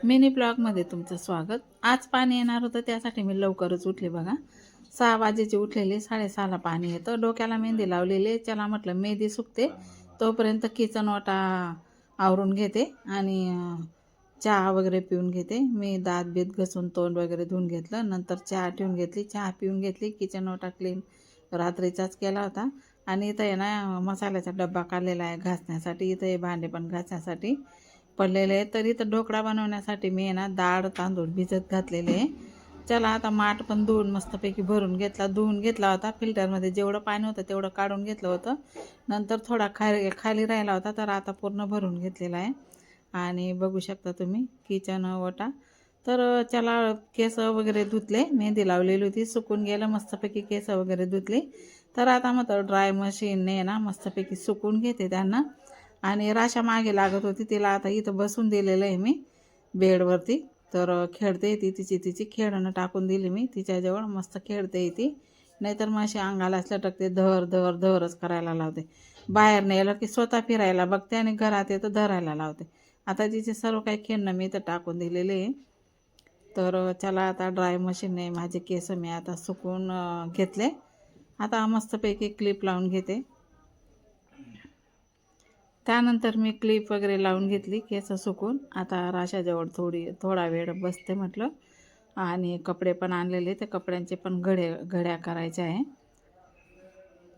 Mini ब्लॉगमध्ये तुमचं स्वागत। आज पाणी येणार होतं, त्यासाठी मी लवकरच उठले बघा। 6 वाजेची उठलेली, 6:30ला पाणी येतं। डोक्याला मेहंदी लावलेली, चला म्हटलं मेहंदी सुकते तोपर्यंत किचन वाटा आवरून घेते आणि चहा वगैरे पिऊन घेते। मी दात बीत घसून तोंड वगैरे धुवून घेतलं, नंतर चहा ठेवून घेतली, चहा पिऊन घेतली। किचन वाटा क्लीन रात्रीचाच केला होता आणि इथं आहे ना मसाल्याचा डब्बा काढलेला आहे घासण्यासाठी। इथं हे भांडे पण घासण्यासाठी पडलेले आहे। तर इथं ढोकळा बनवण्यासाठी मी आहे ना डाळ तांदूळ भिजत घातलेले आहे। चला आता माठ पण धुवून मस्तपैकी भरून घेतला, धुवून घेतला होता। फिल्टरमध्ये जेवढं पाणी होतं तेवढं काढून घेतलं होतं, नंतर थोडा खाली राहिला होता, तर आता पूर्ण भरून घेतलेला आहे। आणि बघू शकता तुम्ही किचन ओटा। तर चला केस वगैरे धुतले, मेहंदी लावलेली होती, सुकून गेलं मस्तपैकी केस वगैरे धुतले। तर आता मग ड्राय मशीनने ना मस्तपैकी सुकून घेते त्यांना। आणि राशा मागे लागत होती, तिला आता इथं बसून दिलेलं आहे मी बेडवरती। तर खेळते ती, तिची खेळणं टाकून दिली मी तिच्याजवळ, मस्त खेळते ती। नाहीतर मग अशी अंगाला लटकते, धर धर धरच करायला लावते। बाहेर नेलं की स्वतः फिरायला बघते आणि घरात येतं धरायला लावते। आता तिचे सर्व काही खेळणं मी इथं टाकून दिलेले आहे। तर चला आता ड्राय मशीनने माझे केस मी आता सुकून घेतले। आता मस्तपैकी क्लिप लावून घेते। त्यानंतर मी क्लिप वगैरे लावून घेतली, केस सुकून। आता राशाजवळ थोडा वेळ बसते म्हटलं। आणि कपडे पण आणलेले, ते कपड्यांचे पण घड्या करायच्या आहे।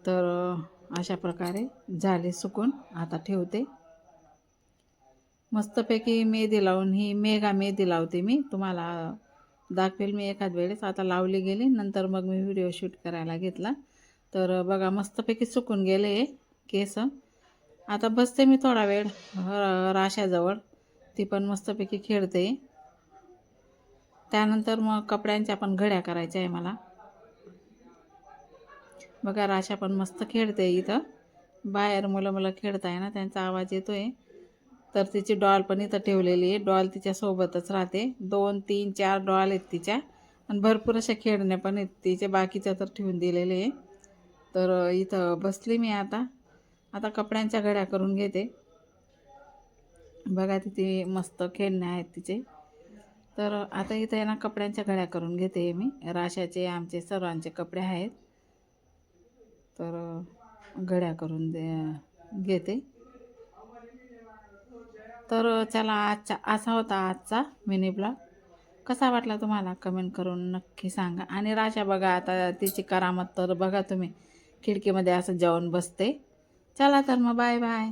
तर अशा प्रकारे झाले सुकून, आता ठेवते। मस्तपैकी मेहंदी लावून, ही मेघा मेहंदी लावते मी, तुम्हाला दाखवेल मी एखाद वेळेस। आता लावली गेली, नंतर मग मी व्हिडिओ शूट करायला घेतला। तर बघा मस्तपैकी सुकून गेले केस। आता बसते मी थोडा वेळ राशाजवळ, ती पण मस्तपैकी खेळते। त्यानंतर मग कपड्यांच्या पण घड्या करायच्या आहे मला। बघा राशा पण मस्त खेळते इथं, बाहेर मुलं खेळताय ना, त्यांचा आवाज येतोय। तर तिची डॉल पण इथं ठेवलेली आहे, डॉल तिच्यासोबतच राहते। 2 3 4 डॉल आहेत तिच्या, आणि भरपूर अशा खेळणे पण आहेत तिचे, बाकीच्या तर ठेवून दिलेले आहे। तर इथं बसली मी आता कपड्यांच्या घड्या करून घेते। बघा तिथे मस्त खेळणे आहेत तिचे। तर आता इथं आहे ना कपड्यांच्या घड्या करून घेते मी, राशाचे आमचे सर्वांचे कपडे आहेत। तर घड्या करून घेते। तर चला असा होता आजचा मिनी ब्लॉग। कसा वाटला तुम्हाला कमेंट करून नक्की सांगा। आणि राशा बघा आता तिची करामत तर बघा तुम्ही, खिडकीमध्ये असं जाऊन बसते। चला तर मग बाय बाय।